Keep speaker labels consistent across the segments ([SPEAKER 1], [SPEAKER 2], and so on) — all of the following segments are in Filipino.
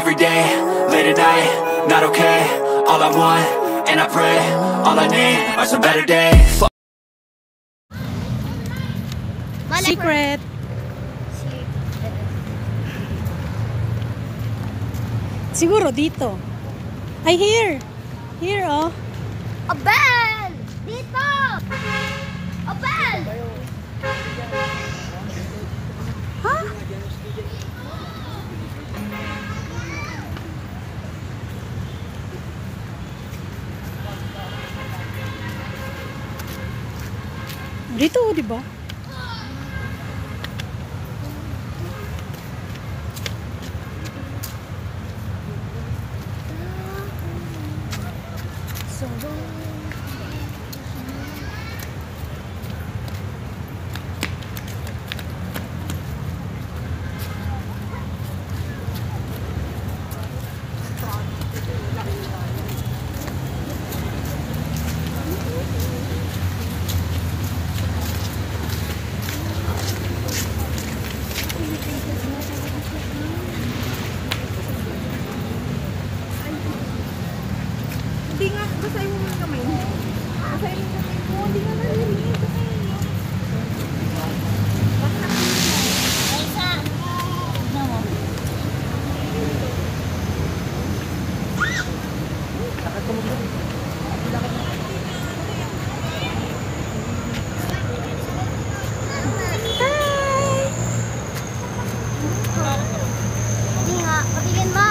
[SPEAKER 1] every day, late at night, not okay. All I want, and I pray, all I need are some better days.
[SPEAKER 2] Secret. Siguro dito. Ay, here. Here, oh.
[SPEAKER 3] A bell! Dito! A bell!
[SPEAKER 2] Ha? Dito, di ba?
[SPEAKER 3] Hindi nga, basahin mo mga kamay mo. Basahin mo kamay mo, hindi nga narinig. Hindi nga, patigin mo.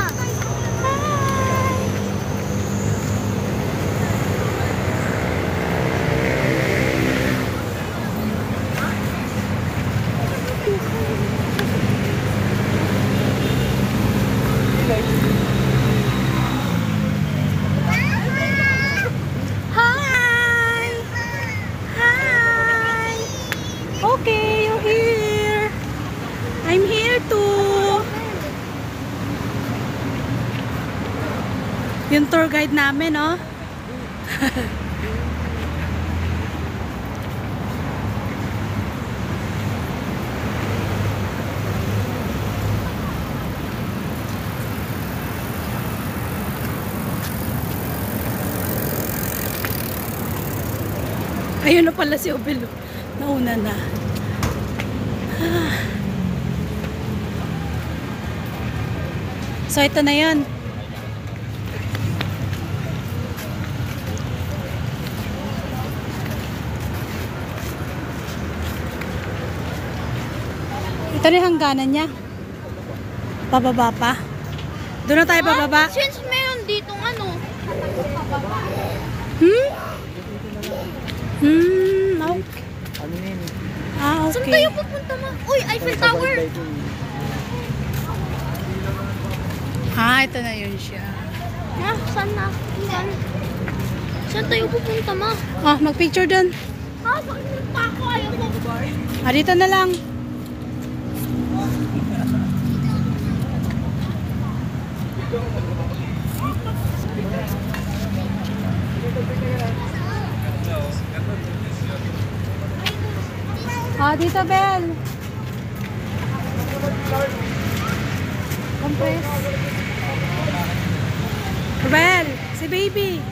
[SPEAKER 2] Okay, you're here. I'm here too. Yung tour guide namin, oh. Ayun na pala si Obelo. Nauna na. So, ito na yun. Ito na yung hangganan niya. Pababa pa. Doon na tayo bababa.
[SPEAKER 3] Since meron ditong ano.
[SPEAKER 2] Okay. Ah,
[SPEAKER 3] Saan
[SPEAKER 2] okay.
[SPEAKER 3] tayo pupunta mo? Uy, Eiffel Tower!
[SPEAKER 2] Ah, ito na yun siya.
[SPEAKER 3] Ah, saan na? Saan? Saan tayo pupunta ma?
[SPEAKER 2] Ah, mag-picture dun.
[SPEAKER 3] Ah, saan punta ako? Ayaw mo.
[SPEAKER 2] Ah, dito na lang. Ah, dito, Bel. Compress. Bel, si baby.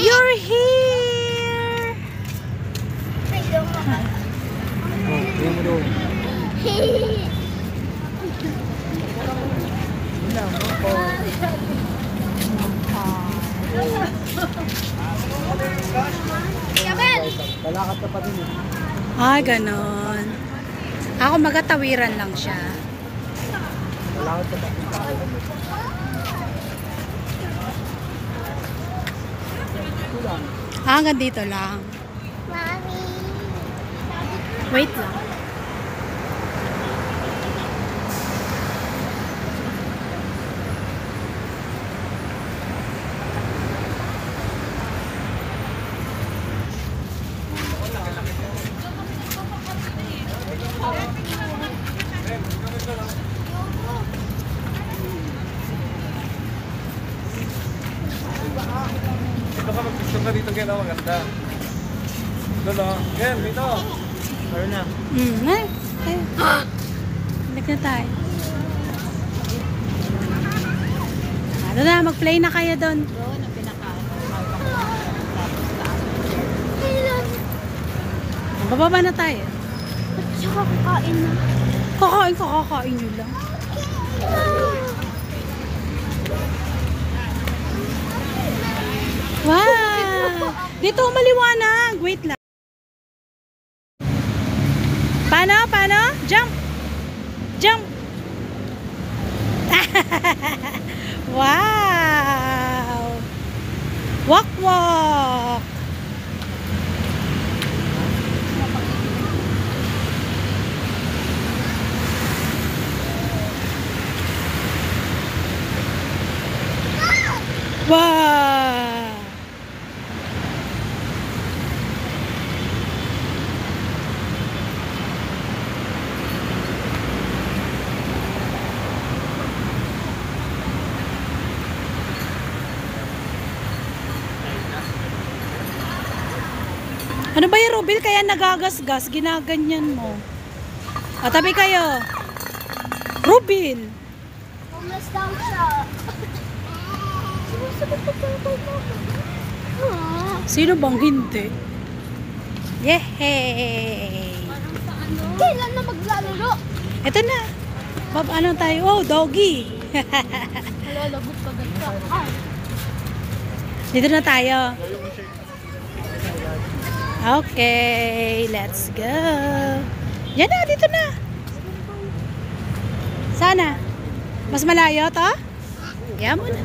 [SPEAKER 2] You're here.
[SPEAKER 4] Lalakad ka pa din eh.
[SPEAKER 2] Ah, ganon. Ako magatawiran lang siya.
[SPEAKER 4] Lalakad ka pa din.
[SPEAKER 2] Ah, hanggang dito lang.
[SPEAKER 3] Mami.
[SPEAKER 2] Wait lang.
[SPEAKER 4] Yan o, maganda. Doon o. Yan, dito. Meron na.
[SPEAKER 2] Ay. Balik na tayo. Ano na, mag-play na kayo doon. Bababa na tayo.
[SPEAKER 3] Tsaka kakain na.
[SPEAKER 2] Kakain nyo lang. Wow! Dito maliwanag. Wait lang. Paano? Jump! Jump! Wow! Walk! Wow! Ano ba yung Rubil? Kaya nagagasgas, ginaganyan mo. O, tabi kayo. Rubil!
[SPEAKER 3] Homeless daw siya. Sumasagot pa tayo mo.
[SPEAKER 2] Sino bang hindi? Yehey!
[SPEAKER 3] Kailan na maglalaro?
[SPEAKER 2] Ito na. Ano tayo? Oh, doggy.
[SPEAKER 3] Malalagot ka ganda. Ay.
[SPEAKER 2] Dito na tayo. Okay, let's go. Yan na, dito na. Sana. Mas malayo to? Yan mo na.